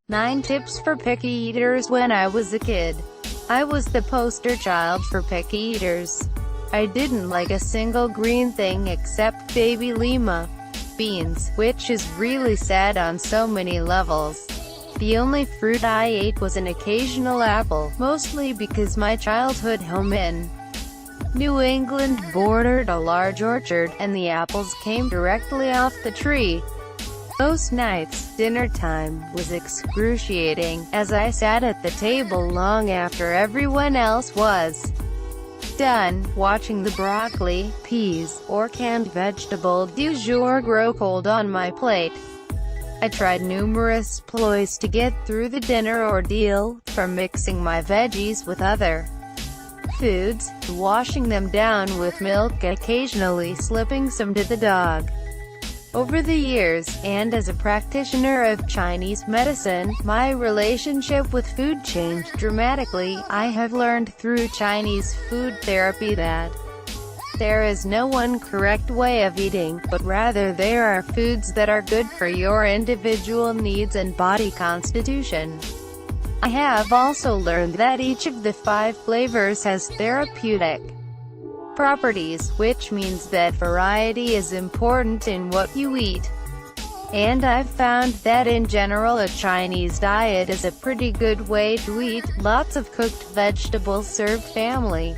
9 tips for picky eaters. When I was a kid, I was the poster child for picky eaters. I didn't like a single green thing except baby lima beans, which is really sad on so many levels. The only fruit I ate was an occasional apple, mostly because my childhood home in New England bordered a large orchard, and the apples came directly off the tree. Most nights, dinner time was excruciating, as I sat at the table long after everyone else was done, watching the broccoli, peas, or canned vegetable du jour grow cold on my plate. I tried numerous ploys to get through the dinner ordeal, from mixing my veggies with other foods, to washing them down with milk, occasionally slipping some to the dog. Over the years, and as a practitioner of Chinese medicine, my relationship with food changed dramatically. I have learned through Chinese food therapy that there is no one correct way of eating, but rather there are foods that are good for your individual needs and body constitution. I have also learned that each of the 5 flavors has therapeutic properties, which means that variety is important in what you eat. And I've found that in general a Chinese diet is a pretty good way to eat. Lots of cooked vegetables served family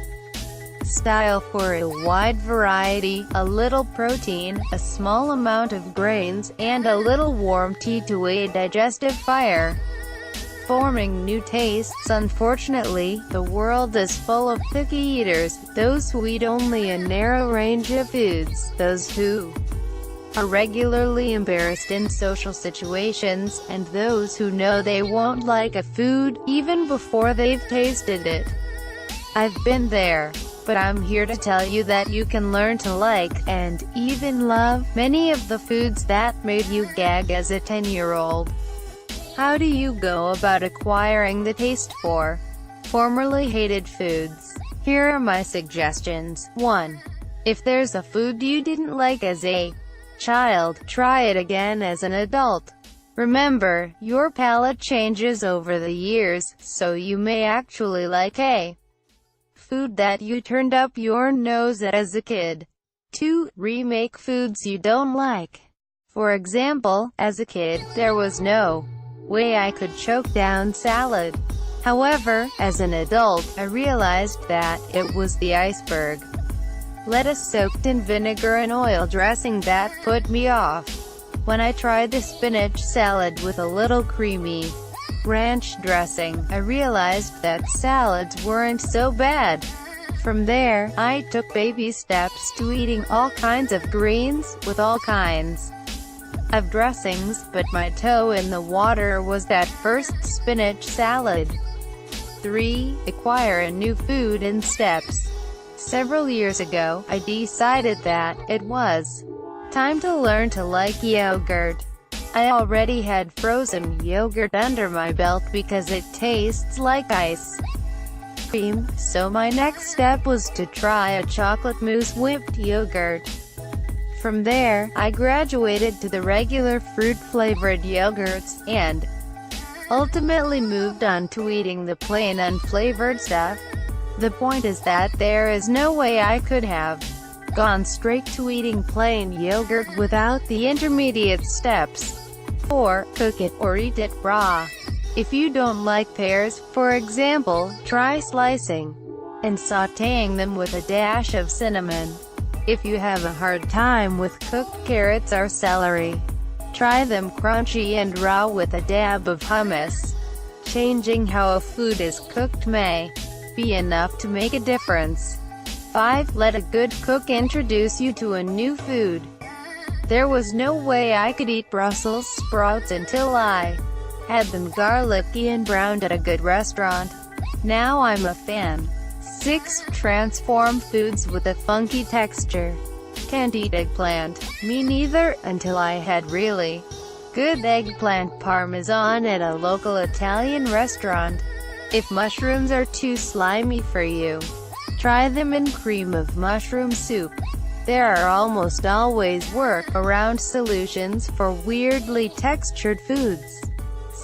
style for a wide variety, a little protein, a small amount of grains, and a little warm tea to aid digestive fire, forming new tastes. Unfortunately, the world is full of picky eaters, those who eat only a narrow range of foods, those who are regularly embarrassed in social situations, and those who know they won't like a food, even before they've tasted it. I've been there. But I'm here to tell you that you can learn to like, and even love, many of the foods that made you gag as a 10-year-old. How do you go about acquiring the taste for formerly hated foods? Here are my suggestions. 1. If there's a food you didn't like as a child, try it again as an adult. Remember, your palate changes over the years, so you may actually like a food that you turned up your nose at as a kid. 2. Remake foods you don't like. For example, as a kid, there was no way I could choke down salad. However, as an adult, I realized that it was the iceberg lettuce soaked in vinegar and oil dressing that put me off. When I tried the spinach salad with a little creamy ranch dressing, I realized that salads weren't so bad. From there, I took baby steps to eating all kinds of greens, with all kinds of dressings, but my toe in the water was that first spinach salad. 3. Acquire a new food in steps. Several years ago, I decided that it was time to learn to like yogurt. I already had frozen yogurt under my belt because it tastes like ice cream, so my next step was to try a chocolate mousse whipped yogurt. From there, I graduated to the regular fruit-flavored yogurts, and ultimately moved on to eating the plain unflavored stuff. The point is that there is no way I could have gone straight to eating plain yogurt without the intermediate steps. 4. Cook it, or eat it raw. If you don't like pears, for example, try slicing and sautéing them with a dash of cinnamon. If you have a hard time with cooked carrots or celery, try them crunchy and raw with a dab of hummus. Changing how a food is cooked may be enough to make a difference. 5. Let a good cook introduce you to a new food. There was no way I could eat Brussels sprouts until I had them garlicky and browned at a good restaurant. Now I'm a fan. 6. Transform foods with a funky texture. Can't eat eggplant. Me neither, until I had really good eggplant parmesan at a local Italian restaurant. If mushrooms are too slimy for you, try them in cream of mushroom soup. There are almost always work-around solutions for weirdly textured foods.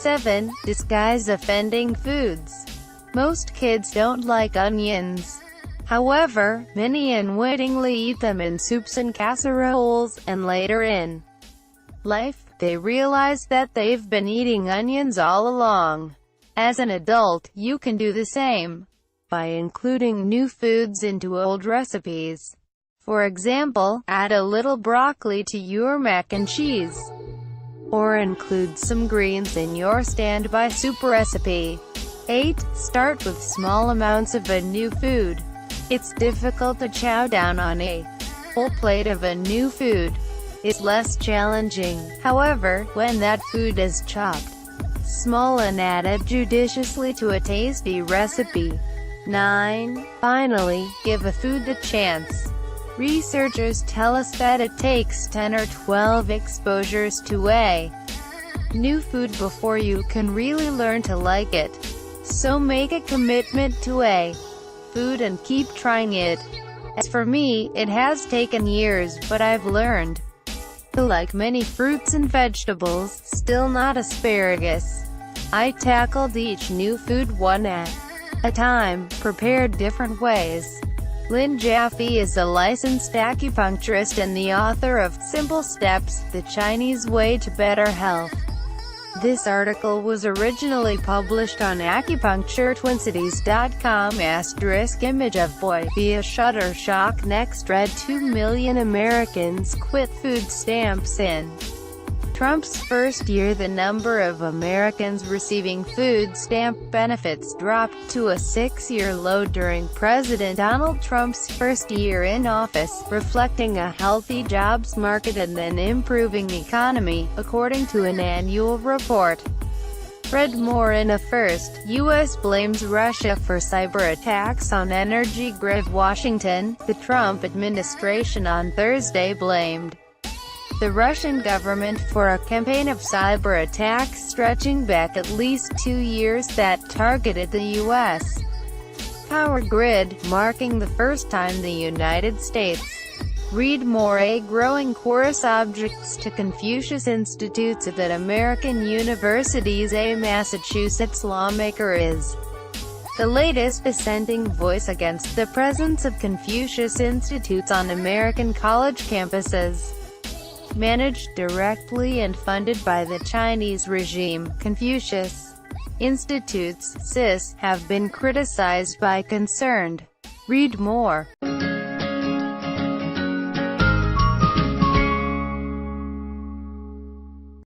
7. Disguise offending foods. Most kids don't like onions. However, many unwittingly eat them in soups and casseroles, and later in life, they realize that they've been eating onions all along. As an adult, you can do the same by including new foods into old recipes. For example, add a little broccoli to your mac and cheese, or include some greens in your standby soup recipe. 8. Start with small amounts of a new food. It's difficult to chow down on a whole plate of a new food. It's less challenging, however, when that food is chopped small and added judiciously to a tasty recipe. 9. Finally, give a food a chance. Researchers tell us that it takes 10 or 12 exposures to a new food before you can really learn to like it. So make a commitment to a food and keep trying it. As for me, it has taken years, but I've learned to like many fruits and vegetables, still not asparagus. I tackled each new food one at a time, prepared different ways. Lynn Jaffe is a licensed acupuncturist and the author of Simple Steps: The Chinese Way to Better Health. This article was originally published on acupuncturetwincities.com. Image of boy via Shutterstock. Next read 2 million Americans quit food stamps in Trump's first year. The number of Americans receiving food stamp benefits dropped to a 6-year low during President Donald Trump's first year in office, reflecting a healthy jobs market and an improving economy, according to an annual report. Read more in a first. U.S. blames Russia for cyber attacks on energy grid. Washington. The Trump administration on Thursday blamed the Russian government for a campaign of cyber attacks stretching back at least 2 years that targeted the U.S. power grid, marking the first time the United States. Read more. A growing chorus objects to Confucius Institutes at American universities. A Massachusetts lawmaker is the latest dissenting voice against the presence of Confucius Institutes on American college campuses. Managed directly and funded by the Chinese regime, Confucius Institutes, CIS, have been criticized by concerned. Read more.